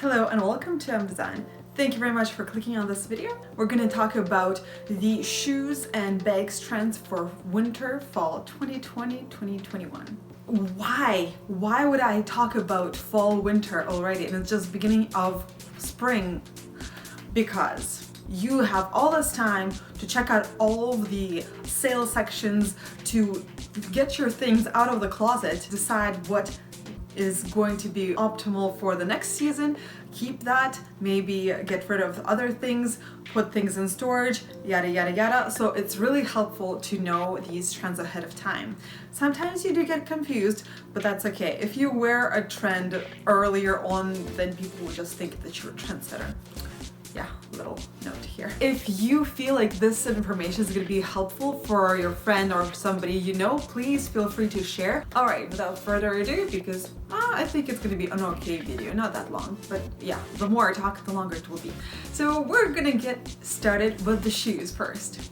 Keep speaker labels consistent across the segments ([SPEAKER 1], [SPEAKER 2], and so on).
[SPEAKER 1] Hello and welcome to Design. Thank you very much for clicking on this video. We're going to talk about the shoes and bags trends for winter fall 2020-2021. Why would I talk about fall winter already and it's just beginning of spring? Because you have all this time to check out all of the sale sections, to get your things out of the closet, to decide what is going to be optimal for the next season. Keep that, maybe get rid of other things, put things in storage, yada yada yada. So it's really helpful to know these trends ahead of time. Sometimes you do get confused, but that's okay. If you wear a trend earlier on, then people will just think that you're a trendsetter. Yeah, little note here. If you feel like this information is going to be helpful for your friend or somebody you know, please feel free to share. All right, without further ado, because I think it's going to be an okay video, not that long, but yeah, the more I talk, the longer it will be. So we're going to get started with the shoes first.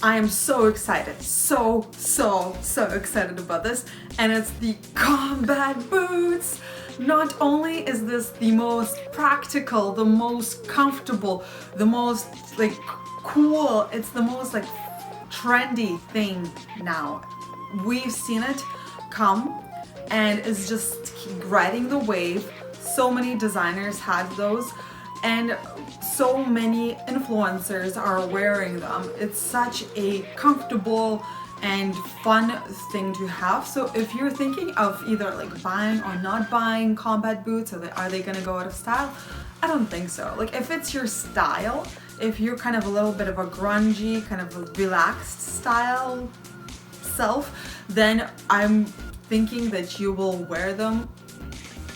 [SPEAKER 1] I am so excited, so excited about this, and it's the combat boots. Not only is this the most practical, the most comfortable, the most cool, it's the most trendy thing now. We've seen it come and it's just riding the wave. So many designers have those and so many influencers are wearing them. It's such a comfortable and fun thing to have. So if you're thinking of either buying or not buying combat boots, or are they gonna go out of style? I don't think so. If it's your style, if you're kind of a little bit of a grungy, kind of a relaxed style self, then I'm thinking that you will wear them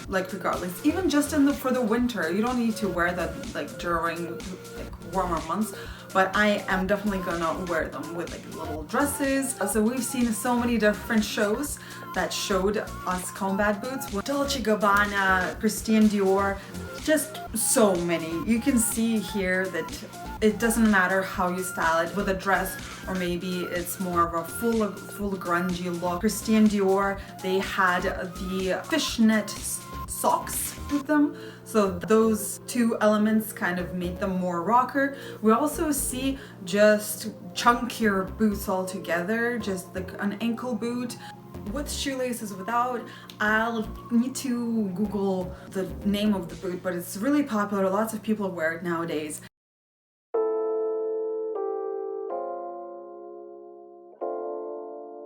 [SPEAKER 1] regardless, even just for the winter. You don't need to wear them during warmer months, but I am definitely gonna wear them with little dresses. So we've seen so many different shows that showed us combat boots with Dolce & Gabbana, Christian Dior, just so many. You can see here that it doesn't matter how you style it, with a dress or maybe it's more of a full grungy look. Christian Dior, they had the fishnet socks with them, so those two elements kind of made them more rocker. We also see just chunkier boots altogether, just an ankle boot with shoelaces, without. I'll need to Google the name of the boot, but it's really popular. Lots of people wear it nowadays.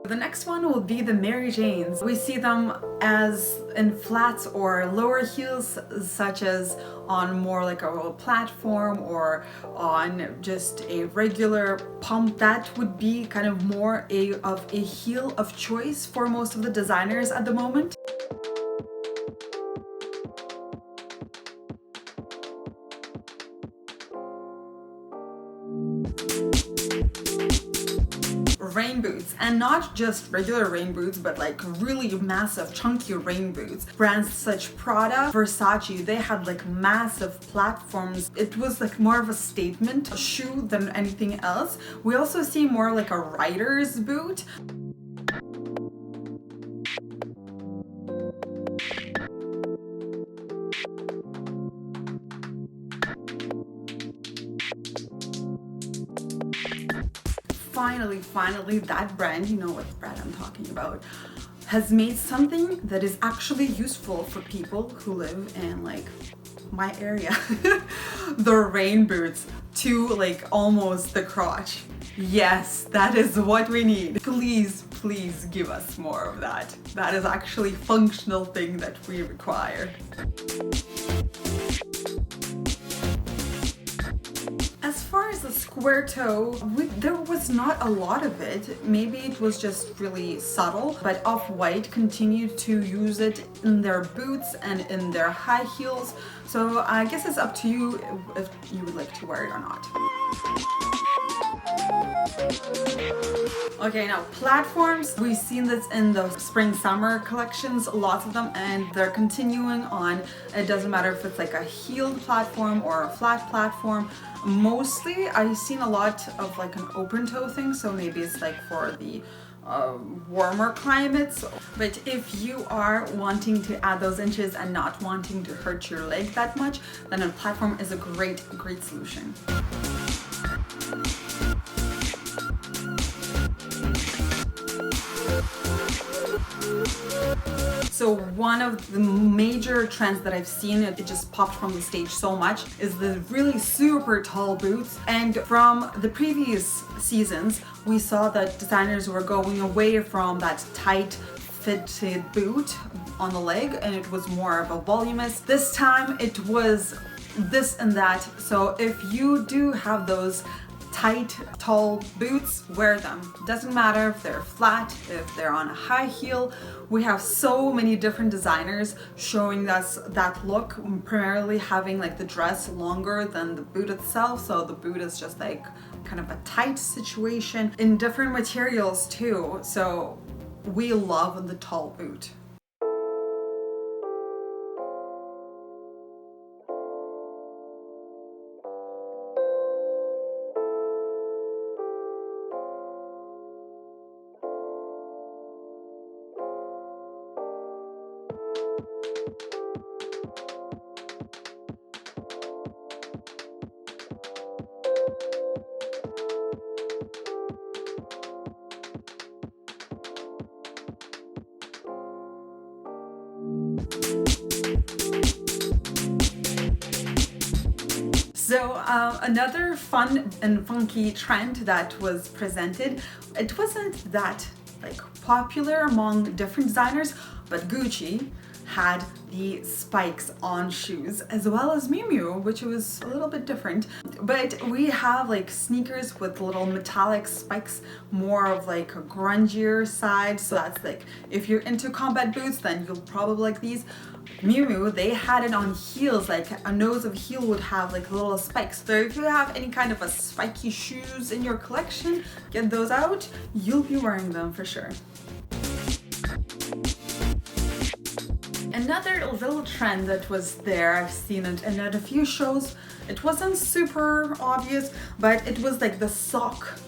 [SPEAKER 1] The next one will be the Mary Janes. We see them as in flats or lower heels, such as on more a platform or on just a regular pump. That would be kind of more of a heel of choice for most of the designers at the moment. Rain boots, and not just regular rain boots, but really massive chunky rain boots. Brands such Prada, Versace, they had massive platforms. It was more of a statement shoe than anything else. We also see more a rider's boot. Finally, that brand, you know what brand I'm talking about, has made something that is actually useful for people who live in my area. The rain boots to almost the crotch. Yes, that is what we need. Please give us more of that. That is actually a functional thing that we require. As far as the square toe, there was not a lot of it. Maybe it was just really subtle, but Off-White continued to use it in their boots and in their high heels. So I guess it's up to you if you would like to wear it or not. Okay, now platforms. We've seen this in the spring-summer collections, lots of them, and they're continuing on. It doesn't matter if it's a heeled platform or a flat platform. Mostly, I've seen a lot of an open toe thing, so maybe it's for the warmer climates. But if you are wanting to add those inches and not wanting to hurt your leg that much, then a platform is a great solution. So one of the major trends that I've seen, it just popped from the stage so much, is the really super tall boots. And from the previous seasons, we saw that designers were going away from that tight fitted boot on the leg, and it was more of a voluminous. This time it was this and that. So if you do have those tight, tall boots, wear them. Doesn't matter if they're flat, if they're on a high heel. We have so many different designers showing us that look, primarily having like the dress longer than the boot itself. So the boot is just like kind of a tight situation in different materials too. So we love the tall boot. So another fun and funky trend that was presented, it wasn't that like popular among different designers, but Gucci had the spikes on shoes, as well as Miu Miu, which was a little bit different. But we have like sneakers with little metallic spikes, more of like a grungier side. So that's like, if you're into combat boots, then you'll probably like these. Miu Miu, they had it on heels, like a nose of heel would have like little spikes. So if you have any kind of a spiky shoes in your collection, get those out. You'll be wearing them for sure. Another little trend that was there, I've seen it and at a few shows, it wasn't super obvious, but it was like the sock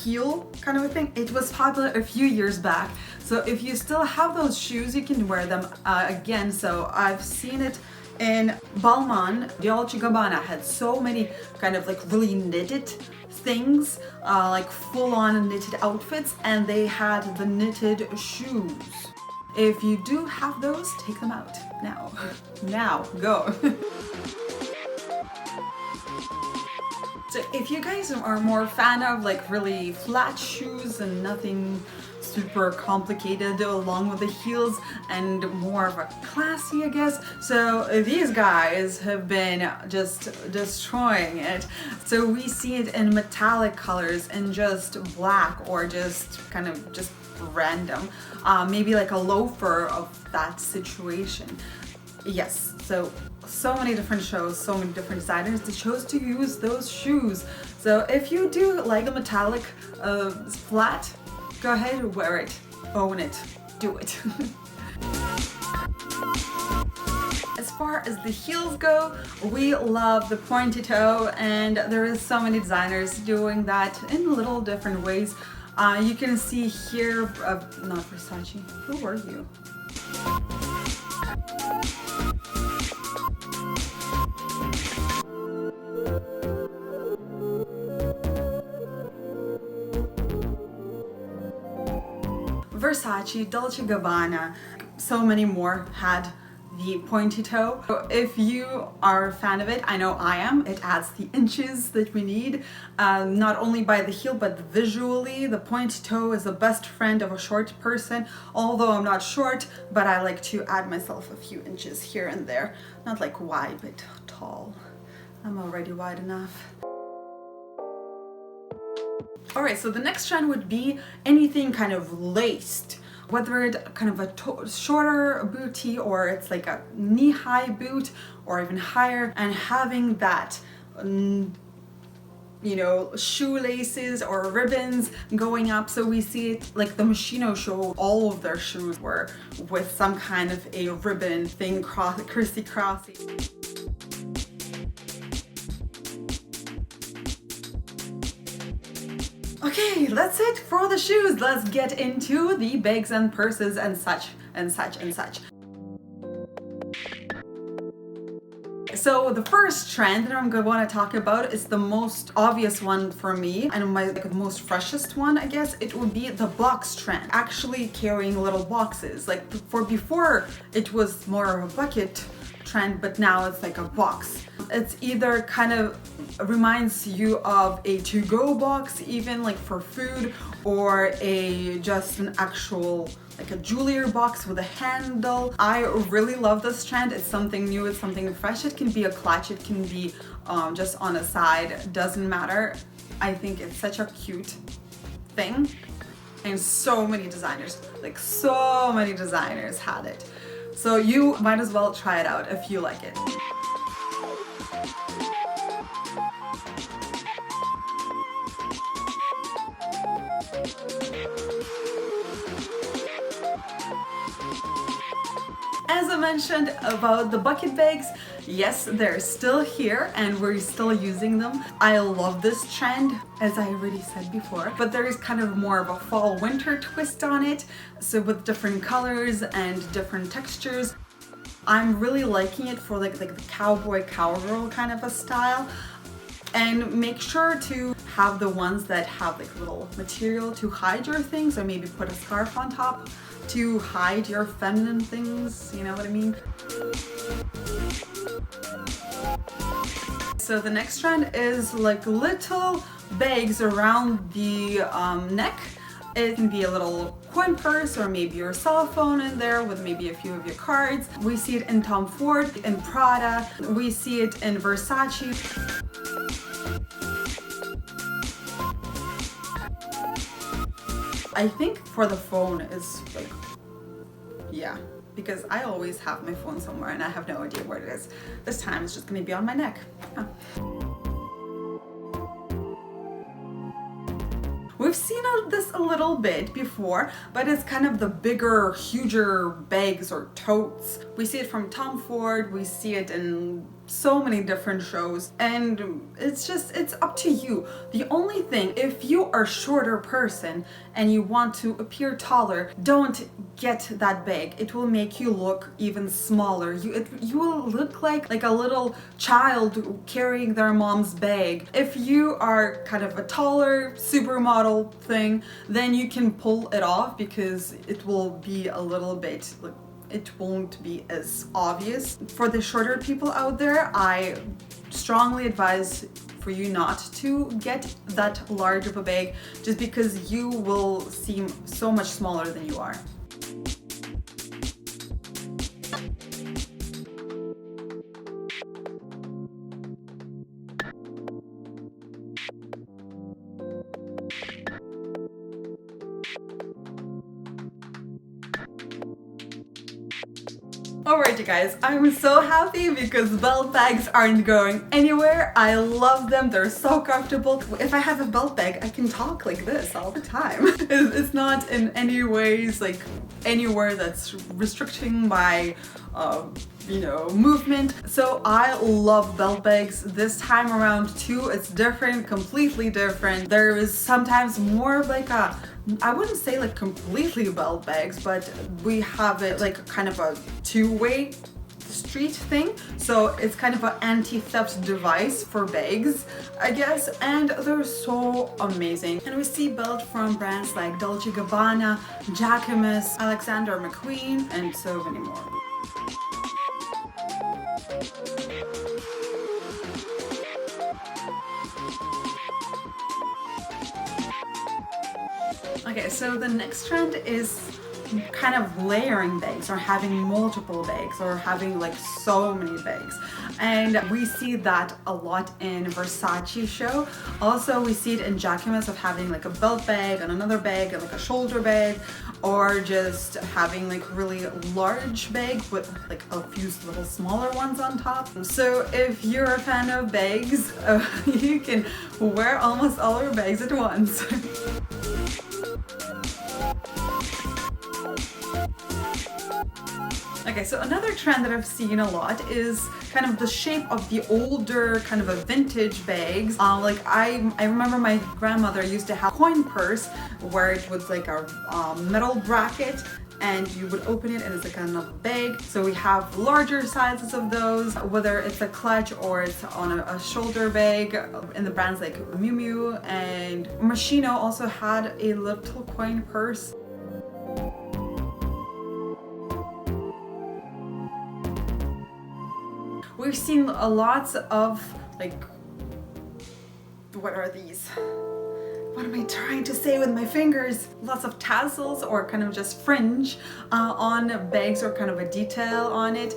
[SPEAKER 1] heel kind of a thing. It was popular a few years back. So if you still have those shoes, you can wear them again. So I've seen it in Balmain. Dolce & Gabbana had so many kind of like really knitted things, like full-on knitted outfits, and they had the knitted shoes. If you do have those, take them out now. Now, go. So if you guys are more fan of like really flat shoes and nothing super complicated along with the heels and more of a classy, I guess. So these guys have been just destroying it. So we see it in metallic colors and just black or just kind of just random, maybe like a loafer of that situation. Yes, so many different shows, so many different designers that chose to use those shoes. So if you do like the metallic flat, go ahead, wear it, own it, do it. As far as the heels go, we love the pointy toe, and there is so many designers doing that in little different ways. You can see here, not Versace, who were you? Versace, Dolce & Gabbana, so many more had the pointy toe. So if you are a fan of it, I know I am, it adds the inches that we need, not only by the heel, but visually. The pointy toe is the best friend of a short person, although I'm not short, but I like to add myself a few inches here and there. Not like wide, but tall. I'm already wide enough. Alright, so the next trend would be anything kind of laced, whether it's kind of a shorter bootie or it's like a knee-high boot or even higher, and having that, you know, shoelaces or ribbons going up. So we see it like the Moschino show, all of their shoes were with some kind of a ribbon thing, crissy-crossy. Okay, that's it for the shoes. Let's get into the bags and purses and such and such and such. So the first trend that I'm going to want to talk about is the most obvious one for me and my most freshest one, I guess. It would be the box trend. Actually carrying little boxes. Like before it was more of a bucket trend, but now it's like a box. It's either kind of reminds you of a to-go box, even like for food, or just an actual like a jewelry box with a handle. I really love this trend. It's something new, it's something fresh. It can be a clutch, it can be just on a side, doesn't matter. I think it's such a cute thing, and so many designers had it. So you might as well try it out if you like it. As I mentioned about the bucket bags, yes, they're still here and we're still using them. I love this trend, as I already said before, but there is kind of more of a fall winter twist on it. So with different colors and different textures. I'm really liking it for like the cowboy cowgirl kind of a style. And make sure to have the ones that have like little material to hide your things, or maybe put a scarf on top to hide your feminine things, you know what I mean? So the next trend is like little bags around the neck. It can be a little coin purse or maybe your cell phone in there with maybe a few of your cards. We see it in Tom Ford, in Prada, we see it in Versace. I think for the phone is like, yeah, because I always have my phone somewhere and I have no idea where it is. This time it's just gonna be on my neck. Yeah. We've seen this a little bit before, but it's kind of the bigger, huger bags or totes. We see it from Tom Ford, we see it in so many different shows, and it's up to you. The only thing, if you are a shorter person and you want to appear taller, don't get that bag. It will make you look even smaller. You will look like a little child carrying their mom's bag. If you are kind of a taller supermodel thing, then you can pull it off because it will be a little bit like, it won't be as obvious. For the shorter people out there, I strongly advise for you not to get that large of a bag, just because you will seem so much smaller than you are. Alright you guys, I'm so happy because belt bags aren't going anywhere. I love them, they're so comfortable. If I have a belt bag, I can talk like this all the time. It's not in any ways like anywhere that's restricting my movement. So I love belt bags. This time around too, it's different, completely different. There is sometimes more of like I wouldn't say like completely belt bags, but we have it like kind of a two-way street thing. So it's kind of an anti-theft device for bags, I guess, and they're so amazing. And we see belts from brands like Dolce & Gabbana, Jacquemus, Alexander McQueen, and so many more. Okay, so the next trend is kind of layering bags or having multiple bags or having like so many bags, and we see that a lot in Versace show. Also we see it in Jacquemus of having like a belt bag and another bag and like a shoulder bag, or just having like really large bag with like a few little smaller ones on top. So if you're a fan of bags, you can wear almost all your bags at once. Okay, so another trend that I've seen a lot is kind of the shape of the older kind of a vintage bags. Like I remember my grandmother used to have a coin purse where it was like a metal bracket and you would open it and it's like kind of a bag. So we have larger sizes of those, whether it's a clutch or it's on a shoulder bag in the brands like Miu Miu, and Moschino also had a little coin purse. We've seen a lots of like, what are these? What am I trying to say with my fingers? Lots of tassels or kind of just fringe on bags or kind of a detail on it.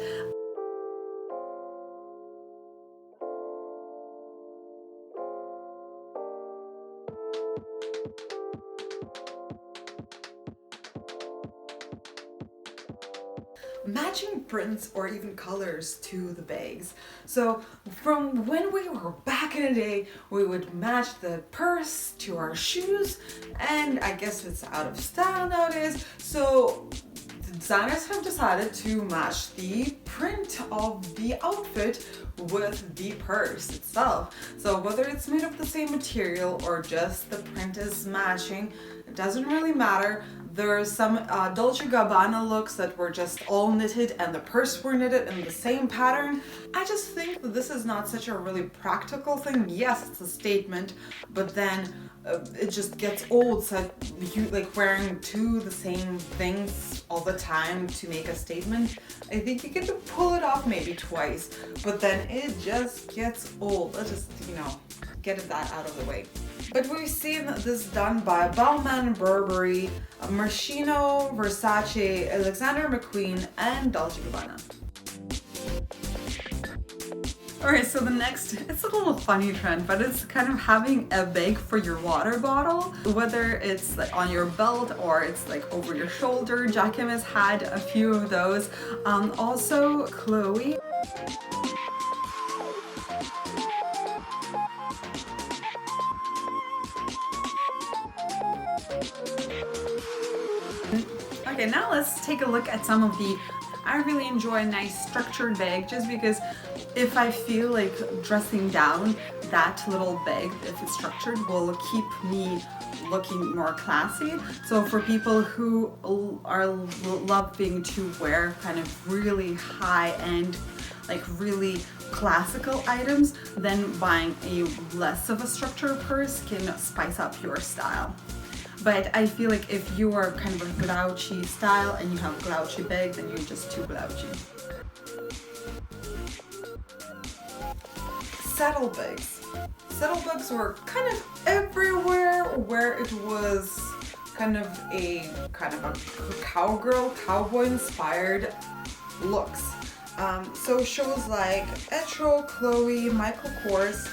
[SPEAKER 1] Matching prints or even colors to the bags. So from when we were back in the day, we would match the purse to our shoes, and I guess it's out of style nowadays. So the designers have decided to match the print of the outfit with the purse itself. So whether it's made of the same material or just the print is matching, it doesn't really matter. There's some Dolce & Gabbana looks that were just all knitted and the purse were knitted in the same pattern. I just think that this is not such a really practical thing. Yes, it's a statement, but then it just gets old. So you like wearing the same things all the time to make a statement. I think you get to pull it off maybe twice, but then it just gets old. Let's just, get that out of the way. But we've seen this done by Bauman, Burberry, Moschino, Versace, Alexander McQueen, and Dolce & Gabbana. Alright, so the next, it's a little funny trend, but it's kind of having a bag for your water bottle, whether it's like on your belt or it's like over your shoulder. Jackim has had a few of those. Also, Chloe. Okay, now let's take a look at some of the, I really enjoy a nice structured bag just because if I feel like dressing down, that little bag, if it's structured, will keep me looking more classy. So for people who are loving to wear kind of really high-end, like really classical items, then buying a less of a structured purse can spice up your style. But I feel like if you are kind of a grouchy style and you have grouchy bags, then you're just too grouchy. Saddlebags. Saddlebags were kind of everywhere where it was kind of a cowgirl, cowboy inspired looks. So shows like Etro, Chloe, Michael Kors,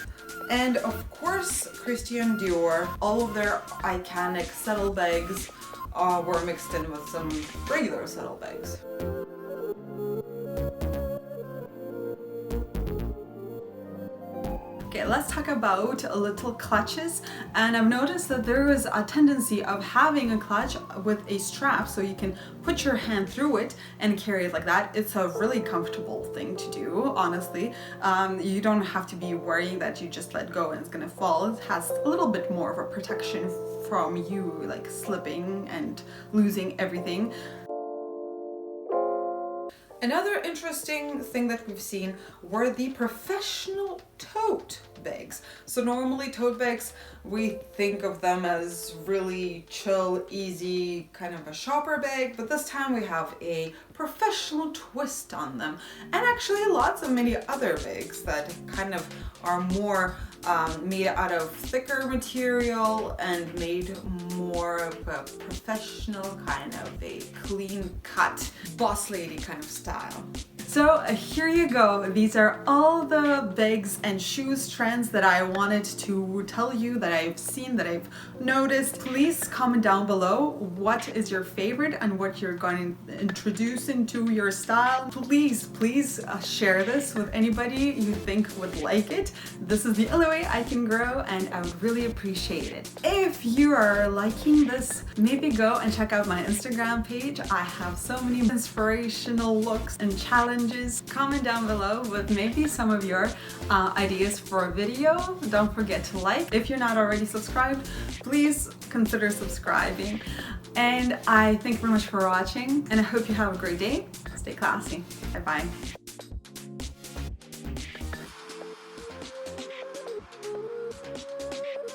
[SPEAKER 1] and of course Christian Dior, all of their iconic saddlebags were mixed in with some regular saddlebags. Okay, let's talk about little clutches, and I've noticed that there is a tendency of having a clutch with a strap so you can put your hand through it and carry it like that. It's a really comfortable thing to do, honestly. You don't have to be worrying that you just let go and it's gonna fall. It has a little bit more of a protection from you like slipping and losing everything. Another interesting thing that we've seen were the professional tote bags. So normally tote bags, we think of them as really chill, easy, kind of a shopper bag, but this time we have a professional twist on them. And actually lots of many other bags that kind of are more made out of thicker material and made more of a professional kind of a clean cut boss lady kind of style. So here you go. These are all the bags and shoes trends that I wanted to tell you, that I've seen, that I've noticed. Please comment down below what is your favorite and what you're going to introduce into your style. Please share this with anybody you think would like it. This is the only way I can grow, and I would really appreciate it. If you are liking this, maybe go and check out my Instagram page. I have so many inspirational looks and challenges. Comment down below with maybe some of your ideas for a video. Don't forget to like. If you're not already subscribed, please consider subscribing. And I thank you very much for watching, and I hope you have a great day. Stay classy. Bye bye.